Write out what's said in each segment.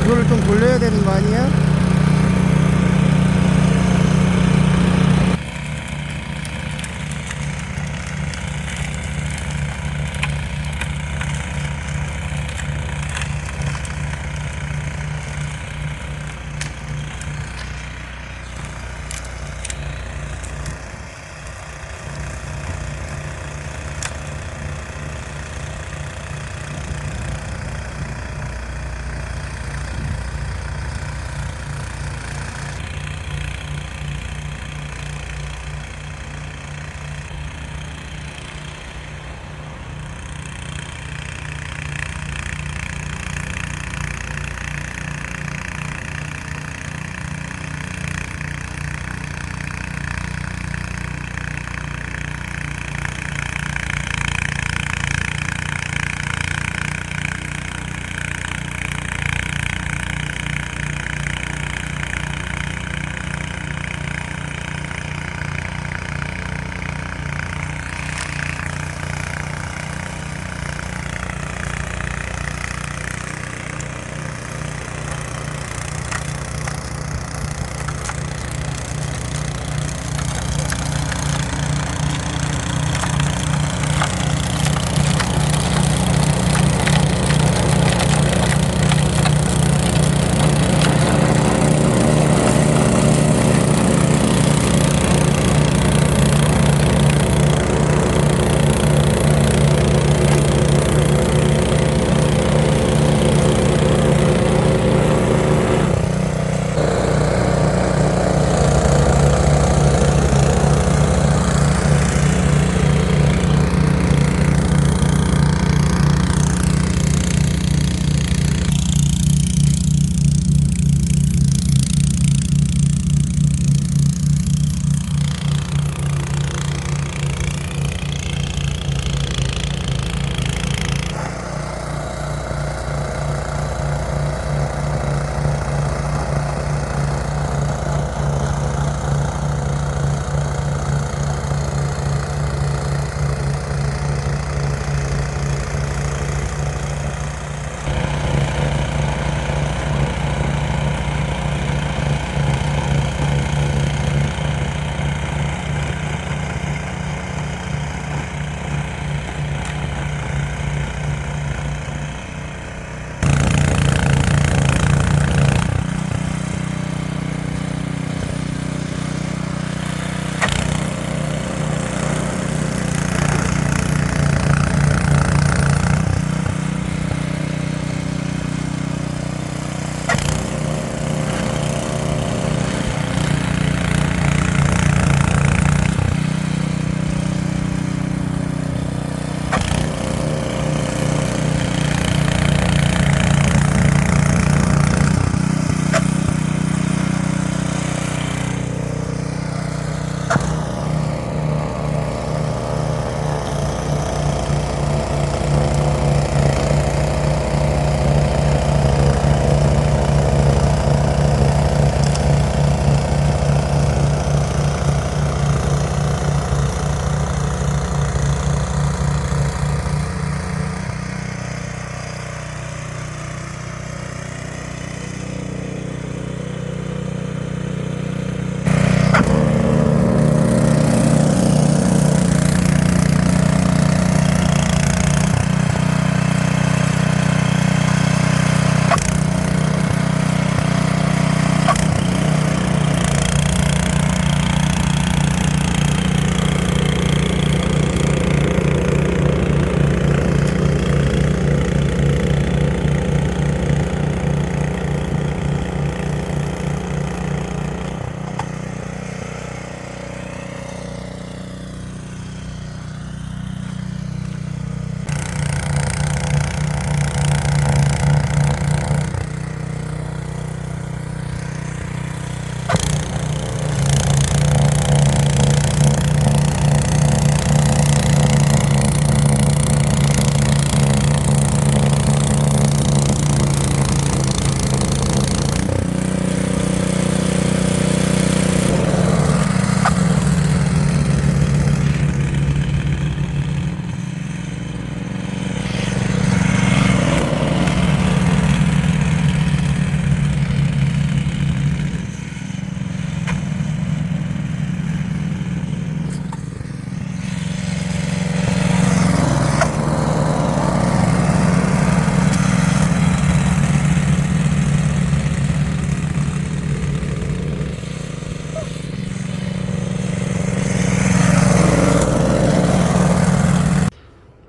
이거를 좀 돌려야 되는 거 아니야?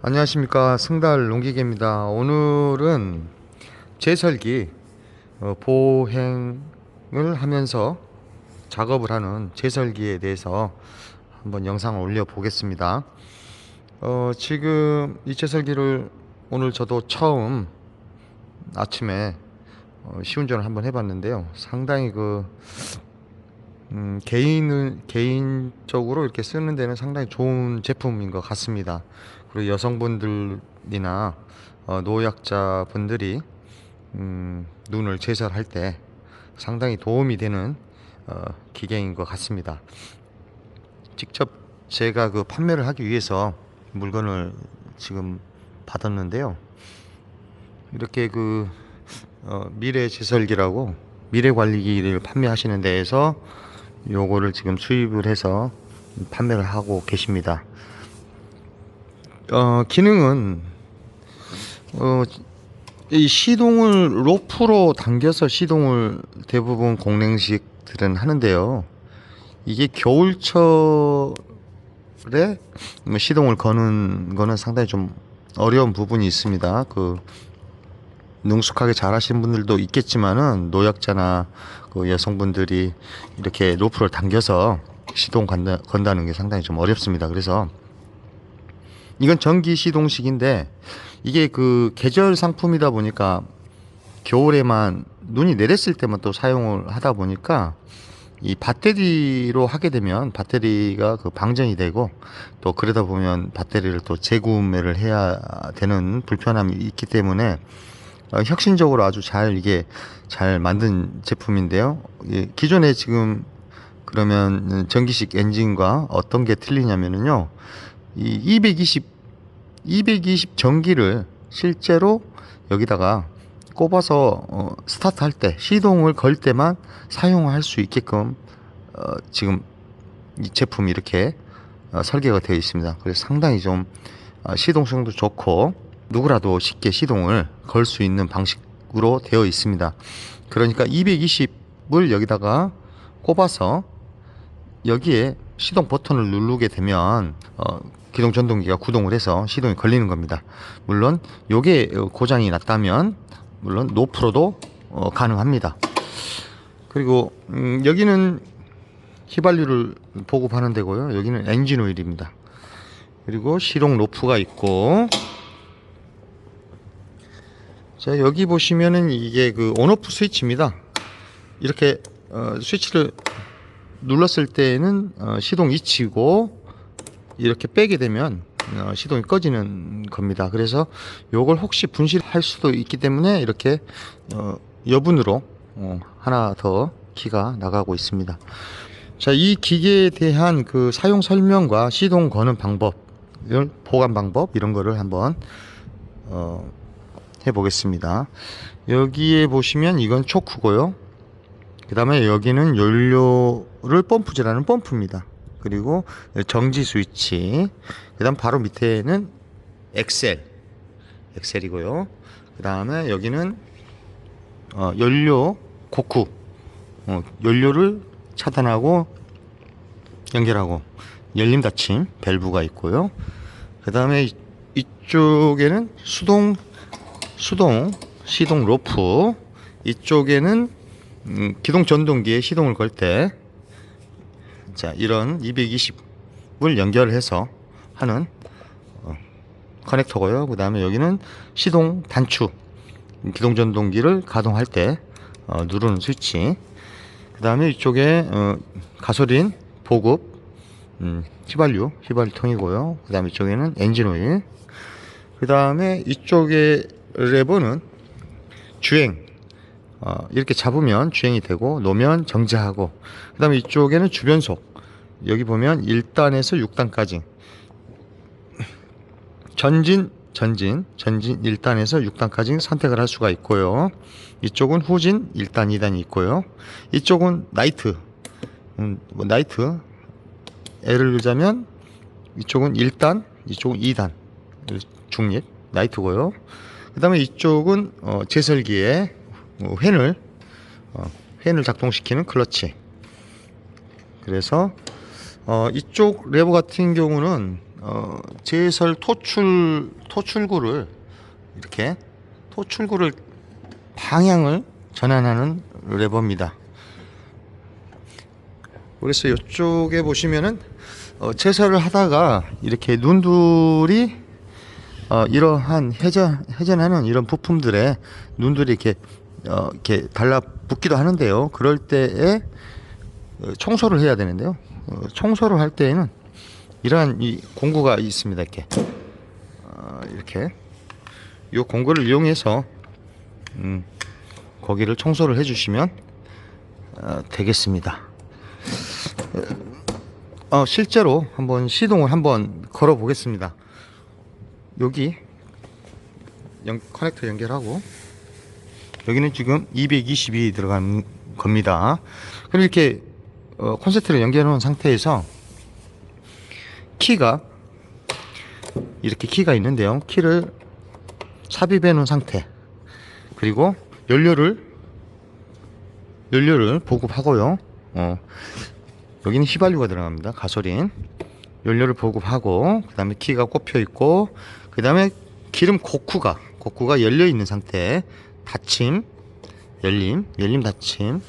안녕하십니까, 승달 농기계입니다. 오늘은 제설기 보행을 하면서 작업을 하는 제설기에 대해서 한번 영상을 올려 보겠습니다. 지금 이 제설기를 오늘 저도 처음 아침에 시운전을 한번 해봤는데요. 상당히 개인적으로 이렇게 쓰는 데는 상당히 좋은 제품인 것 같습니다. 그리고 여성분들이나 노약자 분들이 눈을 제설할 때 상당히 도움이 되는 기계인 것 같습니다. 직접 제가 판매를 하기 위해서 물건을 지금 받았는데요. 이렇게 미래 제설기라고 미래 관리기를 판매하시는 데에서 요거를 지금 수입을 해서 판매를 하고 계십니다. 기능은 이 시동을 로프로 당겨서 시동을 대부분 공랭식들은 하는데요. 이게 겨울철에 시동을 거는 거는 상당히 좀 어려운 부분이 있습니다. 능숙하게 잘 하시는 분들도 있겠지만은 노약자나 여성분들이 이렇게 로프를 당겨서 시동 건다는 게 상당히 좀 어렵습니다. 그래서 이건 전기 시동식인데 이게 계절 상품이다 보니까 겨울에만 눈이 내렸을 때만 또 사용을 하다 보니까 이 배터리로 하게 되면 배터리가 방전이 되고 또 그러다 보면 배터리를 또 재구매를 해야 되는 불편함이 있기 때문에 혁신적으로 아주 이게 잘 만든 제품인데요. 기존에 지금 그러면 전기식 엔진과 어떤 게 틀리냐면요. 이 220 전기를 실제로 여기다가 꼽아서 스타트 할 때, 시동을 걸 때만 사용할 수 있게끔 지금 이 제품이 이렇게 설계가 되어 있습니다. 그래서 상당히 좀 시동성도 좋고 누구라도 쉽게 시동을 걸 수 있는 방식으로 되어 있습니다. 그러니까 220을 여기다가 꼽아서 여기에 시동 버튼을 누르게 되면 기동 전동기가 구동을 해서 시동이 걸리는 겁니다. 물론 요게 고장이 났다면 물론 노프로도 가능합니다. 그리고 여기는 휘발유를 보급하는 데고요. 여기는 엔진 오일입니다. 그리고 시동 로프가 있고, 자, 여기 보시면은 이게 온오프 스위치입니다. 이렇게 스위치를 눌렀을 때에는 시동 위치고 이렇게 빼게 되면 시동이 꺼지는 겁니다. 그래서 요걸 혹시 분실할 수도 있기 때문에 이렇게 여분으로 하나 더 키가 나가고 있습니다. 자, 이 기계에 대한 사용 설명과 시동 거는 방법, 보관 방법 이런 거를 한번 해 보겠습니다. 여기에 보시면 이건 초크고요. 그 다음에 여기는 연료를 펌프질하는 펌프입니다. 그리고 정지 스위치, 그 다음 바로 밑에는 엑셀이고요. 그 다음에 여기는 연료 고크, 연료를 차단하고 연결하고 열림 닫힘 밸브가 있고요. 그 다음에 이쪽에는 시동 로프, 이쪽에는 기동 전동기에 시동을 걸 때 자, 이런 220을 연결해서 하는 커넥터고요. 그 다음에 여기는 시동 단추, 기동 전동기를 가동할 때 누르는 스위치. 그 다음에 이쪽에 가솔린 보급 휘발유 통이고요. 그 다음에 이쪽에는 엔진 오일. 그 다음에 이쪽에 레버는 주행, 이렇게 잡으면 주행이 되고 놓으면 정지하고, 그 다음에 이쪽에는 주변속, 여기 보면 1단에서 6단까지 전진 1단에서 6단까지 선택을 할 수가 있고요. 이쪽은 후진 1단 2단이 있고요. 이쪽은 나이트, L을 누르자면 이쪽은 1단, 이쪽은 2단 중립 나이트고요. 그 다음에 이쪽은 제설기에 펜을 작동시키는 클러치. 그래서 이쪽 레버 같은 경우는 제설 토출구를 이렇게 토출구를 방향을 전환하는 레버입니다. 그래서 이쪽에 보시면은 제설을 하다가 이렇게 눈들이 이러한 회전하는 이런 부품들에 눈들이 이렇게 달라붙기도 하는데요. 그럴 때에 청소를 해야 되는데요. 청소를 할 때에는 이러한 이 공구가 있습니다. 이렇게 이 공구를 이용해서 거기를 청소를 해주시면 되겠습니다. 실제로 한번 시동을 한번 걸어 보겠습니다. 여기 커넥터 연결하고 여기는 지금 220이 들어간 겁니다. 그럼 이렇게 콘센트를 연결해 놓은 상태에서 이렇게 키가 있는데요. 키를 삽입해 놓은 상태, 그리고 연료를 보급하고요. 여기는 휘발유가 들어갑니다. 가솔린. 연료를 보급하고, 그 다음에 키가 꼽혀 있고, 그 다음에 기름 고쿠가 열려 있는 상태, 닫힘, 열림 닫힘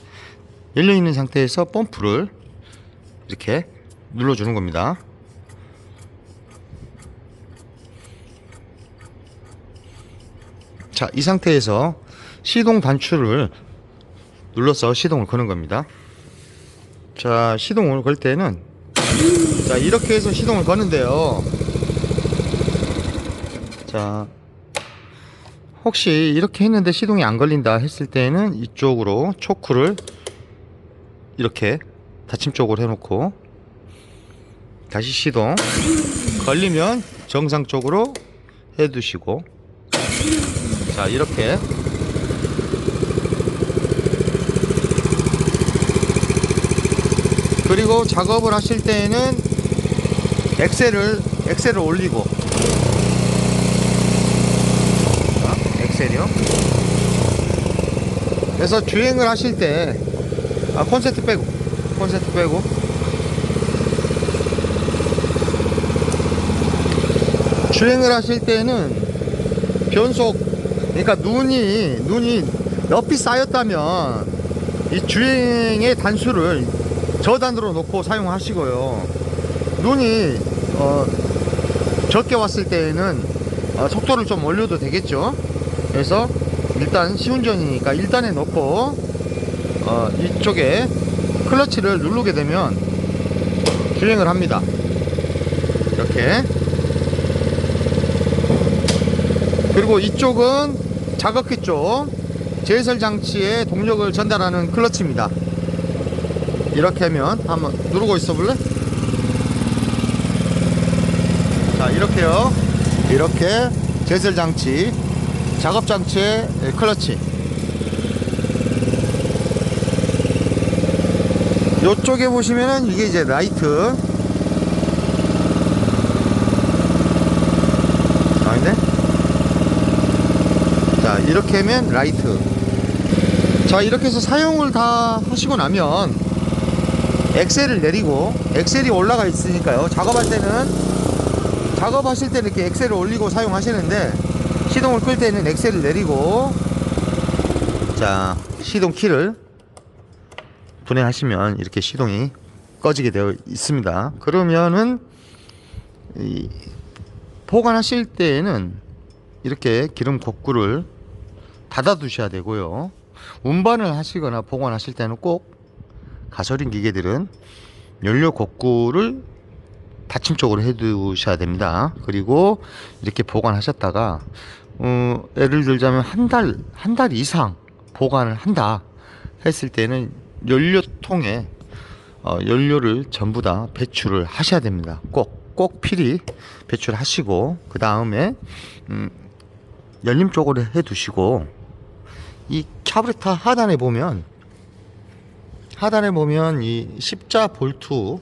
열려 있는 상태에서 펌프를 이렇게 눌러주는 겁니다. 자, 이 상태에서 시동 단추를 눌러서 시동을 거는 겁니다. 자, 시동을 걸 때는 자, 이렇게 해서 시동을 거는데요. 자, 혹시 이렇게 했는데 시동이 안 걸린다 했을 때는 이쪽으로 초크를 이렇게 닫힘 쪽으로 해놓고 다시 시동 걸리면 정상적으로 해두시고, 자, 이렇게 그리고 작업을 하실 때에는 엑셀을 올리고, 자, 엑셀이요. 그래서 주행을 하실 때 콘센트 빼고 주행을 하실 때는 변속, 그러니까 눈이 높이 쌓였다면 이 주행의 단수를 저단으로 놓고 사용하시고요. 눈이 적게 왔을 때에는 속도를 좀 올려도 되겠죠. 그래서 일단 시운전이니까 1단에 놓고 이쪽에 클러치를 누르게 되면 주행을 합니다. 이렇게. 그리고 이쪽은 자극기 쪽 제설 장치에 동력을 전달하는 클러치입니다. 이렇게 하면 한번 누르고 있어 볼래? 자, 이렇게요. 이렇게 제설 장치, 작업 장치의 클러치. 요쪽에 보시면은 이게 이제 라이트. 아닌데? 자, 이렇게 하면 라이트. 자, 이렇게 해서 사용을 다 하시고 나면 엑셀을 내리고, 엑셀이 올라가 있으니까요. 작업하실 때는 이렇게 엑셀을 올리고 사용하시는데, 시동을 끌 때는 엑셀을 내리고, 자, 시동 키를 분해하시면 이렇게 시동이 꺼지게 되어 있습니다. 그러면은 보관하실 때에는 이렇게 기름 고꾸를 닫아 두셔야 되고요. 운반을 하시거나 보관하실 때는 꼭 가솔린 기계들은 연료 고꾸를 닫힘 쪽으로 해 두셔야 됩니다. 그리고 이렇게 보관하셨다가 예를 들자면 한 달 이상 보관을 한다 했을 때는 연료통에 연료를 전부 다 배출을 하셔야 됩니다. 꼭 필히 배출하시고, 그 다음에 열림 쪽으로 해 두시고, 이 카부레터 하단에 보면 이 십자 볼트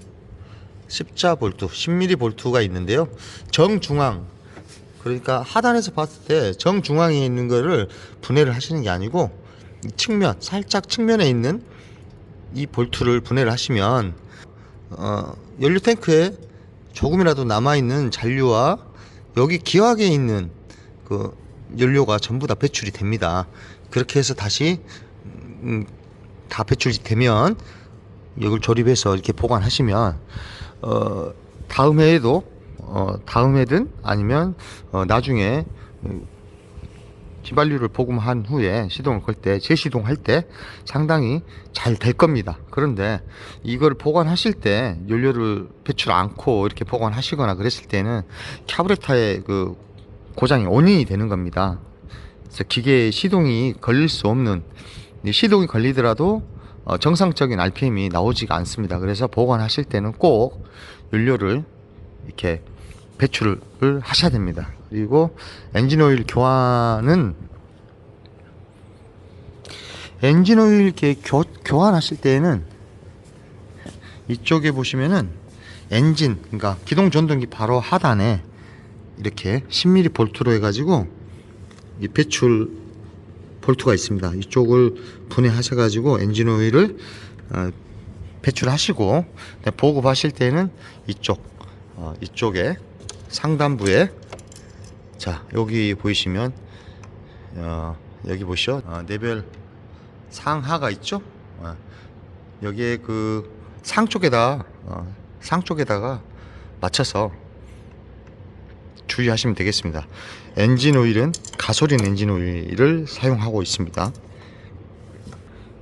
10mm 볼트가 있는데요. 정중앙, 그러니까 하단에서 봤을 때 정중앙에 있는 거를 분해를 하시는 게 아니고 살짝 측면에 있는 이 볼트를 분해를 하시면 연료 탱크에 조금이라도 남아있는 잔류와 여기 기압에 있는 그 연료가 전부 다 배출이 됩니다. 그렇게 해서 다시 다 배출이 되면 이걸 조립해서 이렇게 보관하시면 다음 해에도 다음 해든 아니면 나중에 휘발유를 보급한 후에 시동을 걸 때, 재시동할 때 상당히 잘 될 겁니다. 그런데 이걸 보관하실 때 연료를 배출 않고 이렇게 보관하시거나 그랬을 때는 카부레터의 그 고장이 원인이 되는 겁니다. 그래서 기계에 시동이 걸릴 수 없는, 시동이 걸리더라도 정상적인 RPM이 나오지가 않습니다. 그래서 보관하실 때는 꼭 연료를 이렇게 배출을 하셔야 됩니다. 그리고 엔진오일 교환은 엔진오일 이렇게 교환하실 때에는 이쪽에 보시면은 엔진, 그러니까 기동 전동기 바로 하단에 이렇게 10mm 볼트로 해가지고 이 배출 볼트가 있습니다. 이쪽을 분해하셔가지고 엔진오일을 배출하시고 보급하실 때는 이쪽에 상단부에, 자 여기 보이시면 여기 보시죠. 내별 상하가 있죠. 여기에 그 상쪽에다가 맞춰서 주의하시면 되겠습니다. 엔진오일은 가솔린 엔진오일을 사용하고 있습니다.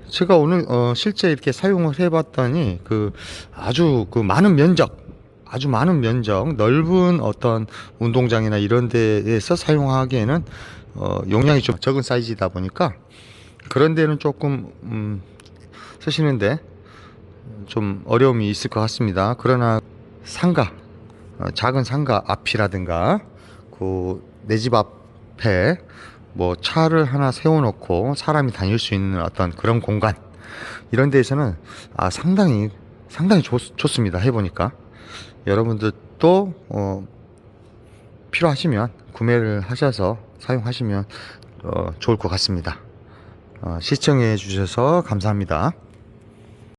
제가 오늘 실제 이렇게 사용을 해봤더니 아주 많은 면적, 넓은 어떤 운동장이나 이런 데에서 사용하기에는 용량이 좀 적은 사이즈이다 보니까 그런 데는 조금 쓰시는데 좀 어려움이 있을 것 같습니다. 그러나 작은 상가 앞이라든가 내 집 앞에 뭐 차를 하나 세워놓고 사람이 다닐 수 있는 어떤 그런 공간, 이런 데에서는 상당히 좋습니다. 해보니까 여러분들도 필요하시면 구매를 하셔서 사용하시면 좋을 것 같습니다. 시청해 주셔서 감사합니다.